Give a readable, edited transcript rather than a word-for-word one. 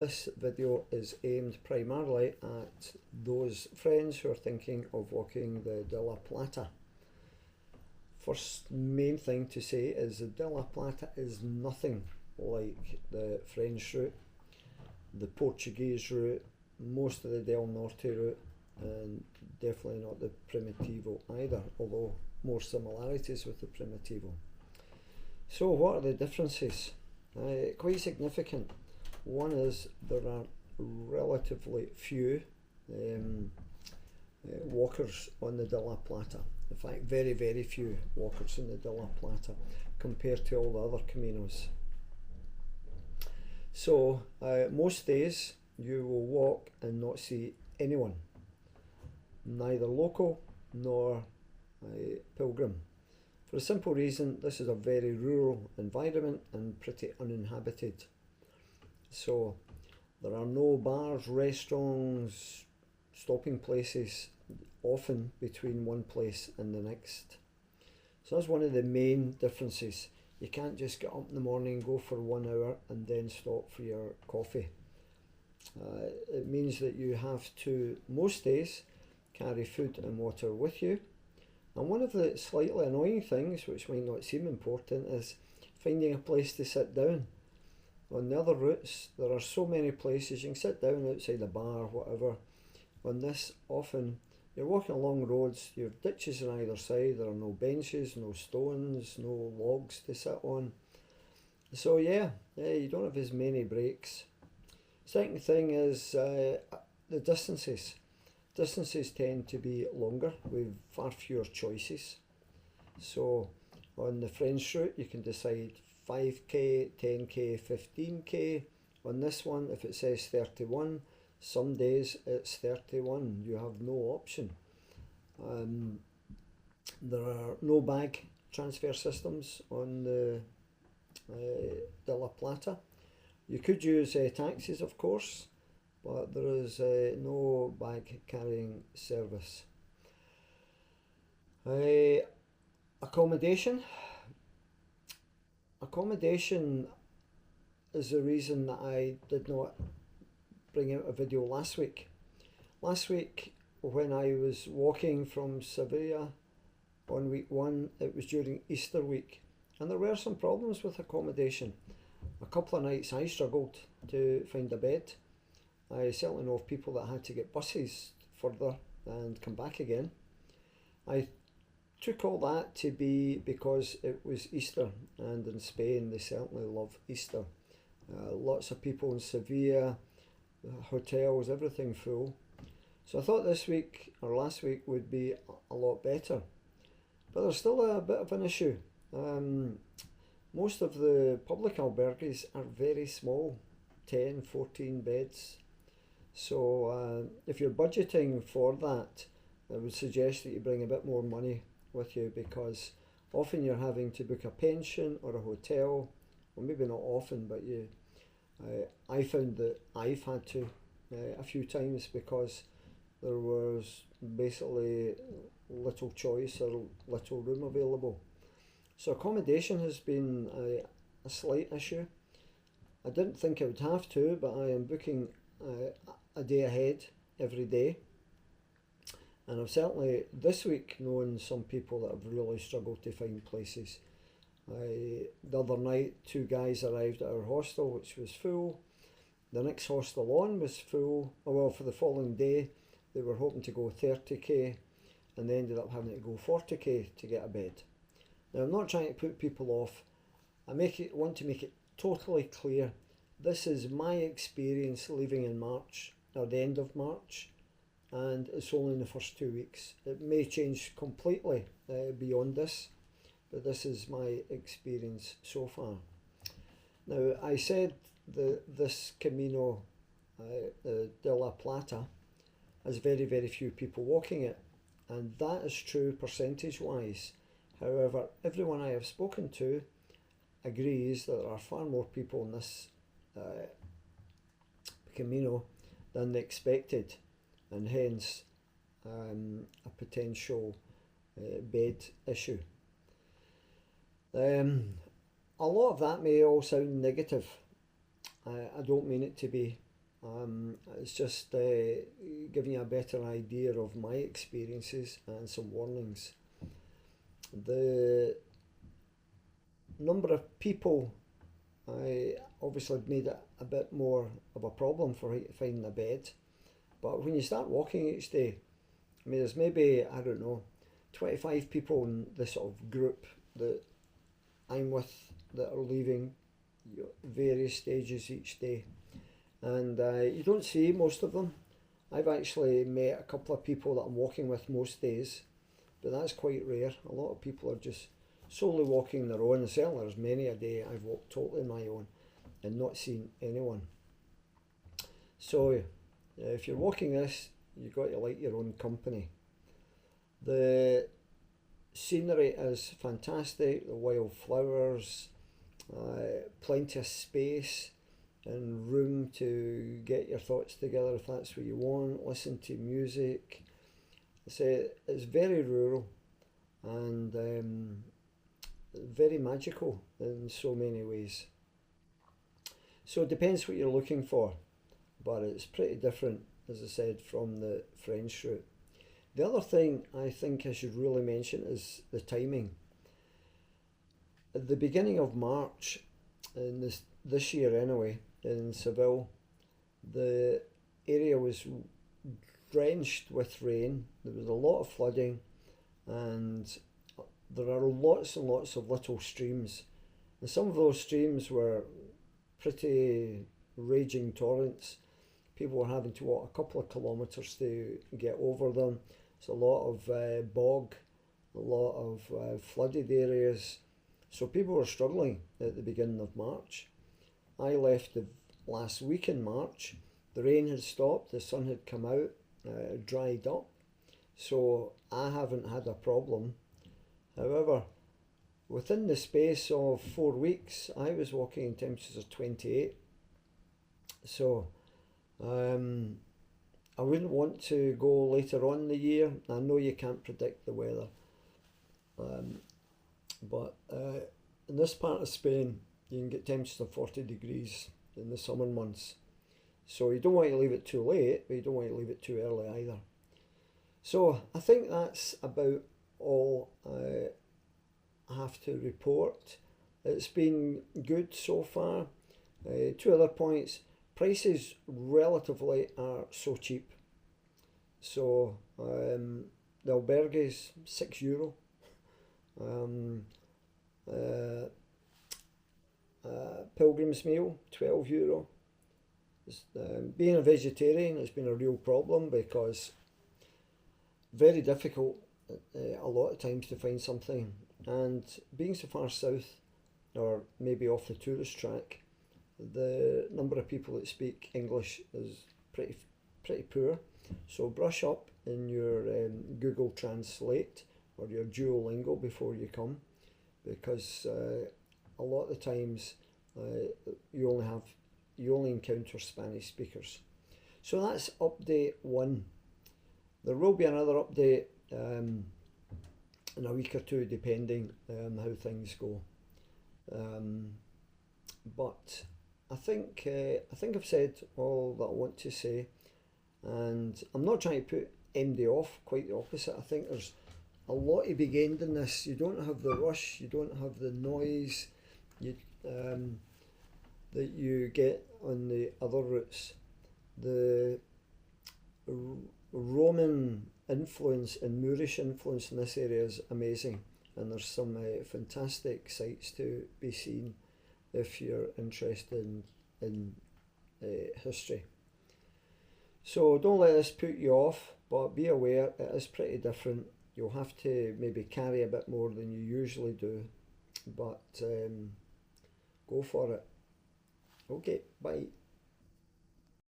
This video is aimed primarily at those friends who are thinking of walking the De La Plata. First main thing to say is the De La Plata is nothing like the French route, the Portuguese route, most of the Del Norte route, and definitely not the Primitivo either, although more similarities with the Primitivo. So what are the differences? Quite significant. One is there are relatively few walkers on the De La Plata. In fact, very, very few walkers in the De La Plata compared to all the other caminos. So most days you will walk and not see anyone, neither local nor pilgrim. For a simple reason, this is a very rural environment and pretty uninhabited. So there are no bars, restaurants, stopping places often between one place and the next. So that's one of the main differences. You can't just get up in the morning, go for 1 hour and then stop for your coffee. It means that you have to, most days, carry food and water with you. And one of the slightly annoying things, which might not seem important, is finding a place to sit down. On the other routes, there are so many places you can sit down outside a bar, whatever. On this, often you're walking along roads, you have ditches on either side, there are no benches, no stones, no logs to sit on. So yeah, you don't have as many breaks. Second thing is the distances. Distances tend to be longer with far fewer choices. So on the French route, you can decide 5k, 10k, 15k. On this one, if it says 31, some days it's 31. You have no option. There are no bag transfer systems on the De La Plata. You could use taxis, of course, but there is no bag carrying service. Accommodation. Accommodation is the reason that I did not bring out a video last week. Last week, when I was walking from Sevilla on week 1, it was during Easter week, and there were some problems with accommodation. A couple of nights I struggled to find a bed. I certainly know of people that had to get buses further and come back again. I took all that to be because it was Easter, and in Spain they certainly love Easter. Lots of people in Sevilla, hotels, everything full. So I thought this week or last week would be a lot better. But there's still a bit of an issue. Most of the public albergues are very small, 10, 14 beds. So if you're budgeting for that, I would suggest that you bring a bit more money with you, because often you're having to book a pension or a hotel, or maybe not often, but I found that I've had to a few times because there was basically little choice or little room available. So accommodation has been a slight issue. I didn't think I would have to, but I am booking a day ahead every day. And I've certainly this week known some people that have really struggled to find places. The other night, 2 guys arrived at our hostel, which was full. The next hostel on was full. Oh, well, for the following day, they were hoping to go 30k, and they ended up having to go 40k to get a bed. Now, I'm not trying to put people off. I want to make it totally clear. This is my experience leaving in March, or the end of March, and it's only in the first 2 weeks. It may change completely beyond this, but this is my experience so far. Now, I said that this Camino de la Plata has very, very few people walking it, and that is true percentage-wise. However, everyone I have spoken to agrees that there are far more people in this Camino than they expected, and hence a potential bed issue. A lot of that may all sound negative. I don't mean it to be, It's just giving you a better idea of my experiences and some warnings. The number of people, I obviously made it a bit more of a problem for finding a bed. But when you start walking each day, I mean, there's maybe, I don't know, 25 people in the sort of group that I'm with that are leaving various stages each day. And you don't see most of them. I've actually met a couple of people that I'm walking with most days, but that's quite rare. A lot of people are just solely walking their own. And certainly there's many a day I've walked totally on my own and not seen anyone. So if you're walking this, you've got to like your own company. The scenery is fantastic, the wildflowers, plenty of space and room to get your thoughts together if that's what you want, listen to music. It's very rural and very magical in so many ways. So it depends what you're looking for, but it's pretty different, as I said, from the French route. The other thing I think I should really mention is the timing. At the beginning of March, in this year anyway, in Seville, the area was drenched with rain. There was a lot of flooding, and there are lots and lots of little streams. And some of those streams were pretty raging torrents. People were having to walk a couple of kilometres to get over them. It's a lot of bog, a lot of flooded areas. So people were struggling at the beginning of March. I left the last week in March. The rain had stopped, the sun had come out, dried up. So I haven't had a problem. However, within the space of 4 weeks, I was walking in temperatures of 28. So I wouldn't want to go later on in the year. I know you can't predict the weather. But in this part of Spain, you can get temperatures of 40 degrees in the summer months. So you don't want to leave it too late, but you don't want to leave it too early either. So I think that's about all I have to report. It's been good so far. Two other points. Prices relatively are so cheap. So the albergues, €6. Pilgrim's meal, €12. Being a vegetarian has been a real problem because very difficult a lot of times to find something, and being so far south or maybe off the tourist track, the number of people that speak English is pretty poor. So brush up in your Google Translate or your Duolingo before you come, because a lot of the times you only encounter Spanish speakers. So that's update 1. There will be another update in a week or two, depending how things go. But I think I've said all that I want to say, and I'm not trying to put MD off. Quite the opposite. I think there's a lot to be gained in this. You don't have the rush. You don't have the noise. That you get on the other routes. The Roman influence and Moorish influence in this area is amazing, and there's some fantastic sites to be seen if you're interested in history. So don't let this put you off, but be aware it is pretty different. You'll have to maybe carry a bit more than you usually do, but go for it. Okay, bye.